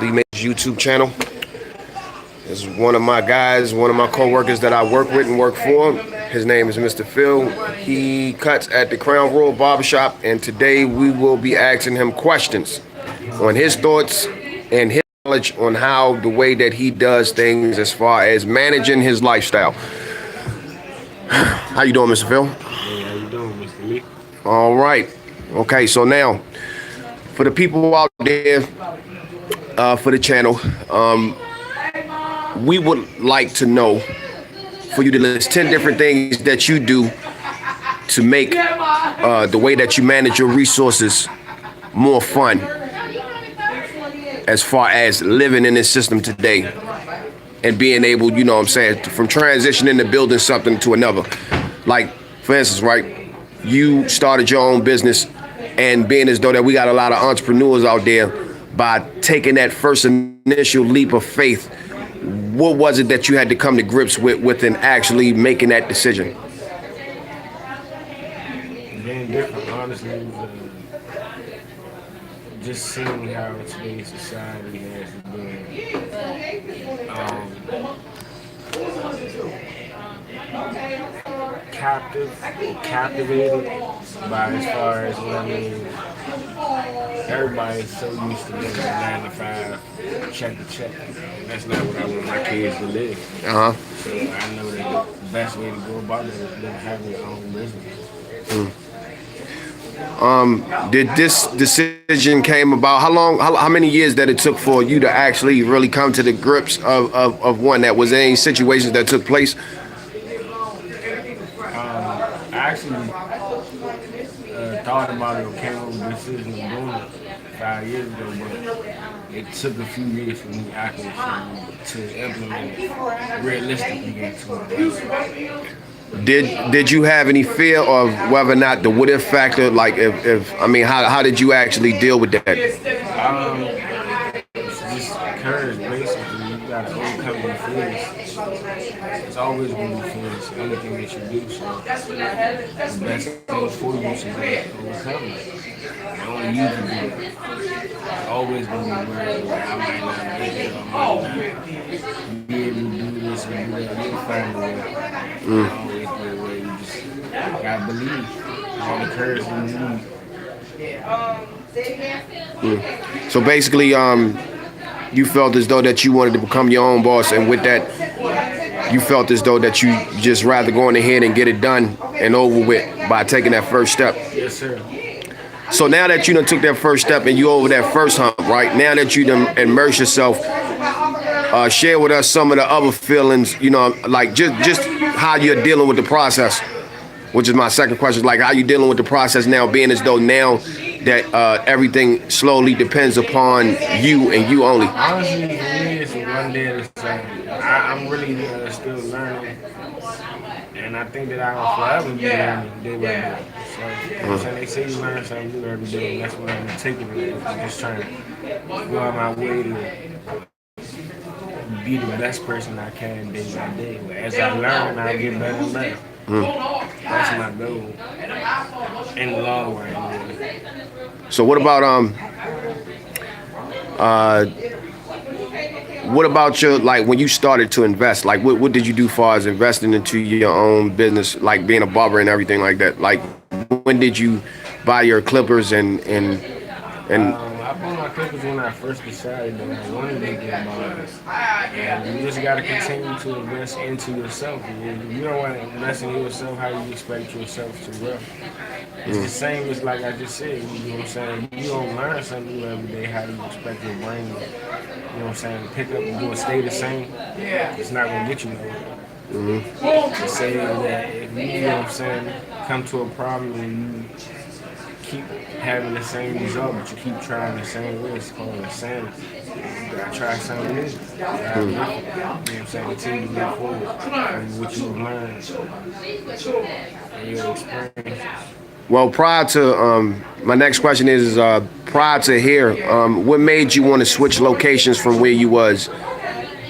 Lee Mays YouTube channel. This is one of my guys, one of my co-workers that I work with and work for. His name is Mr. Phil. He cuts at the Crown Royal Barbershop, and today we will be asking him questions on his thoughts and his knowledge on how the way that he does things as far as managing his lifestyle. How you doing, Mr. Phil? Hey, how you doing, Mr. Lee? All right. Okay, so now for the people out there, for the channel, we would like to know for you to list 10 different things that you do to make the way that you manage your resources more fun as far as living in this system today and being able, you know what I'm saying, from transitioning to building something to another. Like, for instance, right, you started your own business, and being as though that we got a lot of entrepreneurs out there, by taking that first initial leap of faith, what was it that you had to come to grips with in actually making that decision? Being different, honestly, just seeing how today's society has been captivated by, as far as what I mean, everybody's so used to living 9 to 5, check to check. And that's not what I want my kids to live. So I know that the best way to go about it is them having your own business. Did this decision came about, how many years that it took for you to actually really come to the grips of one that was any situations that took place? I actually thought about it or came up with the decision of doing it 5 years ago, but it took a few years for me actually to implement it realistically into it. Did you have any fear of whether or not the what if factor, like if I mean, how did you actually deal with that? It's just courage, basically. You gotta overcome your fears. It's always gonna be fears, anything that you do. So the best thing for you is to overcome it. And only you can do it. It's always gonna be worried like I might not make it, I might not be able to do this or do that. You'll find a way. Always be a way. You just gotta believe. All the courage you need. So basically, you felt as though that you wanted to become your own boss, and with that, you felt as though that you just rather go on ahead and get it done and over with by taking that first step. Yes, sir. So now that you done took that first step and you over that first hump, right? Now that you done immerse yourself, share with us some of the other feelings, you know, like just how you're dealing with the process, which is my second question. Like, how you dealing with the process now, being as though now that everything slowly depends upon you and you only. Honestly, for me, it's one day at a time. I'm really still learning, and I think that I'll forever be learning day by day. So, you know what I'm saying? They say you learn something new every day, and that's what I'm taking it. I'm just trying to go out my way to be the best person I can day by day. As I learn, I get better and better. That's my goal in the long run. So what about your, like, when you started to invest, like what did you do far as investing into your own business, like being a barber and everything like that? Like, when did you buy your clippers and I bought my clippers when I first decided that I wanted to get barbers. And you just got to continue to invest into yourself. If you don't want to invest in yourself, how do you expect yourself to grow? It's the same as, like I just said, you know what I'm saying? You don't learn something new every day. How do you expect your brain to, you know what I'm saying, pick up and do it, stay the same? It's not going to get you nowhere. To say that if you know what I'm saying, come to a problem and you keep having the same result, but you keep trying the same way, it's called insanity. You gotta try something new. You know what I'm saying? Continue to move forward and what you've learned and your experience. well, prior to my next question is prior to here, what made you want to switch locations from where you was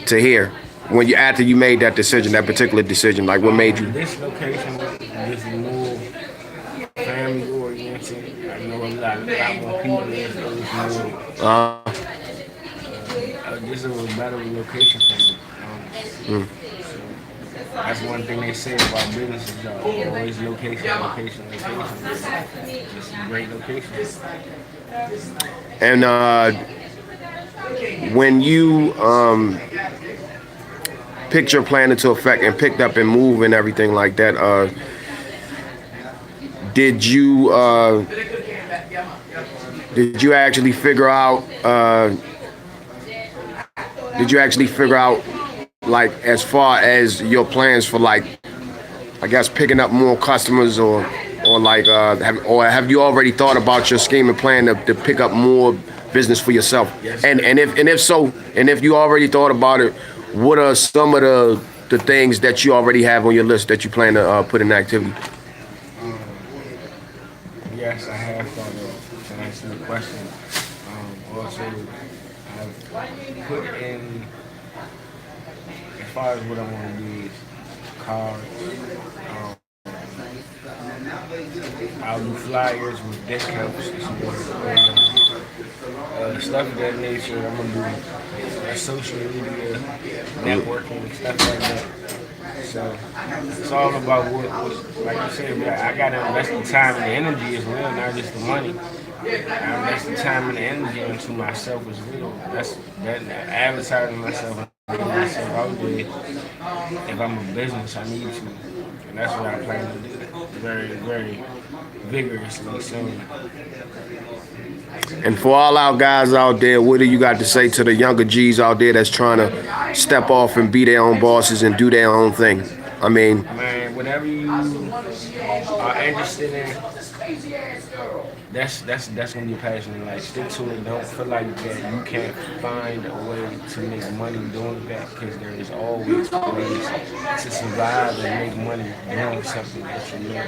to here? When you, after you made that decision, that particular decision, like what made you? This location is more family oriented. I know a lot more people. It's more this is a better location for me. So that's one thing they say about businesses, y'all. Always location, location, location. Just great locations. And when you picked your plan into effect and picked up and moved and everything like that, did you actually figure out? Did you actually figure out, like, as far as your plans for, like, I guess picking up more customers, or like, have you already thought about your scheme and plan to pick up more business for yourself? Yes. And if so, and if you already thought about it, what are some of the things that you already have on your list that you plan to put in activity? Yes, I have thought of to answer the question. Also, I've put in, as far as what I want to do is cards. I'll do flyers with discounts, stuff of that nature. I'm gonna do social media, networking, stuff like that. So it's all about what like you said, I gotta invest the time and the energy as well, not just the money. I invest the time and the energy into myself as well. That's that advertising myself, getting myself out there. If I'm a business, I need to, and that's what I plan to do. Very, very vigorously soon. And for all our guys out there, what do you got to say to the younger G's out there that's trying to step off and be their own bosses and do their own thing? I mean, man, whatever you are interested in, that's gonna be passionate. Like, stick to it. Don't feel like that you can't find a way to make money doing that, because there is always ways to survive and make money doing something that you know.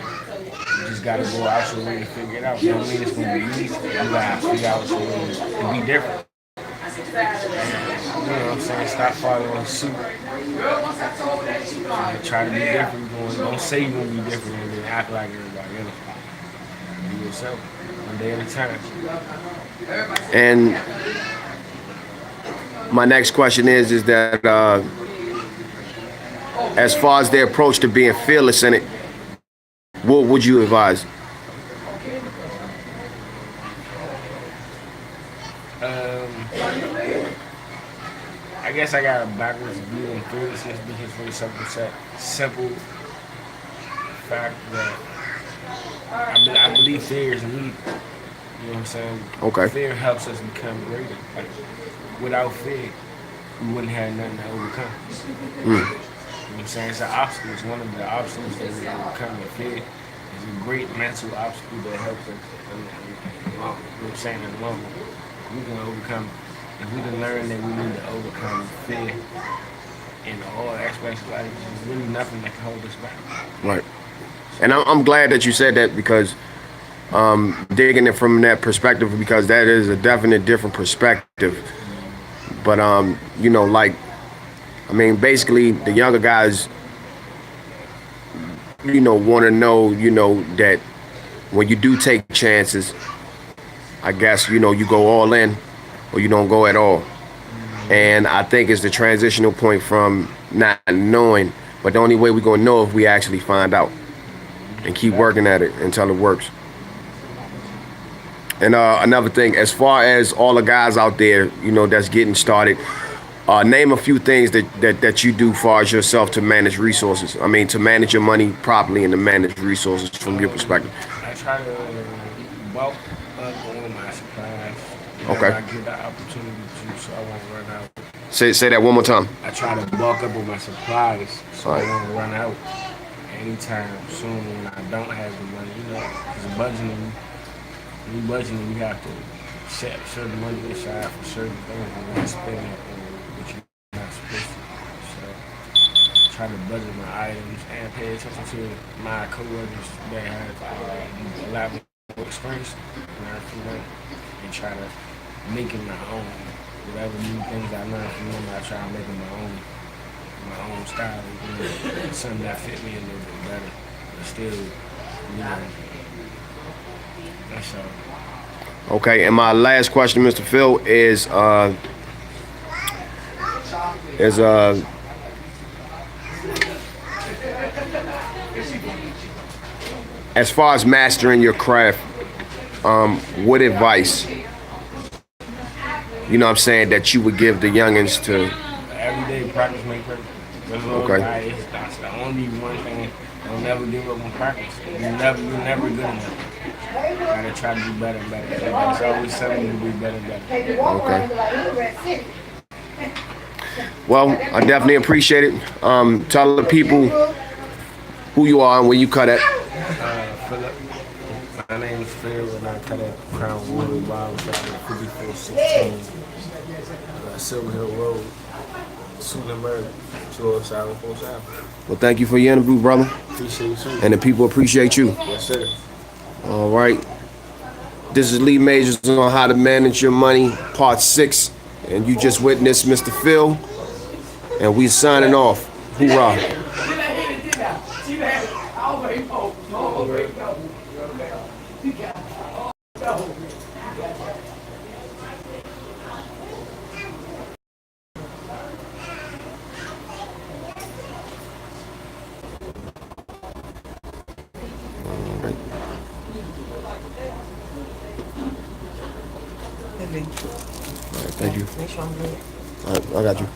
You just gotta go out your way to figure it out. Don't mean it's gonna be easy. You gotta figure out your way to be different. You know what I'm saying? Stop following suit. Try to be different. Don't say you're gonna be different and then act like everybody else. Be yourself, one day at a time. and my next question is that as far as their approach to being fearless in it, what would you advise? I guess I got a backwards view on fearlessness because for the simple fact that I believe fear is needed. You know what I'm saying? Okay. Fear helps us become greater. Like, without fear, we wouldn't have nothing to overcome. You know what I'm saying? It's an obstacle. It's one of the obstacles that we overcome. And fear is a great mental obstacle that helps us. You know what I'm saying? In the long run, we can overcome. If we can learn that we need to overcome fear in all aspects of life, there's really nothing that can hold us back. Right. And I'm glad that you said that, because digging it from that perspective, because that is a definite different perspective. But you know, like, I mean, basically the younger guys, you know, want to know, you know, that when you do take chances, I guess, you know, you go all in or you don't go at all. And I think it's the transitional point from not knowing, but the only way we're going to know if we actually find out and keep working at it until it works. And another thing, as far as all the guys out there, you know, that's getting started, name a few things that you do as far as yourself to manage resources. I mean, to manage your money properly and to manage resources from your perspective. I try to bulk up on my supplies. Okay. I get the opportunity to, so I won't run out. Say that one more time. I try to bulk up on my supplies so Right. I won't run out anytime soon when I don't have the money. You know, because budgeting, when you budgeting, you have to set certain money aside for certain things and not spend it on what you're not supposed to. So try to budget my items and pay attention to my coworkers that have a lot more experience and learn from them, and try to make it my own. Whatever new things I learn from them, I try to make it my own style. You know, something that fit me a little bit better, but still, you know, that's all. Okay, and my last question, Mr. Phil, is is as far as mastering your craft, what advice, you know what I'm saying, that you would give the youngins to? Every day practice make perfect. Okay. That's the only one thing. Don't never give up on practice. You're never good enough. You gotta try to do better and better. It's always telling you to be better and better. Okay. Well, I definitely appreciate it. Tell the people who you are and where you cut at. Philip. My name is Phil, and I cut at Crown Water Barber Shop at 5416 Silver Hill Road, Suitlandburg, 20747. Well, thank you for your interview, brother. Appreciate you too. And the people appreciate you. Yes, sir. All right. This is Lee Majors on How to Manage Your Money, Part 6. And you just witnessed Mr. Phil. And we signing off. Hoorah. All right, thank you. Make sure I'm good. All right, I got you.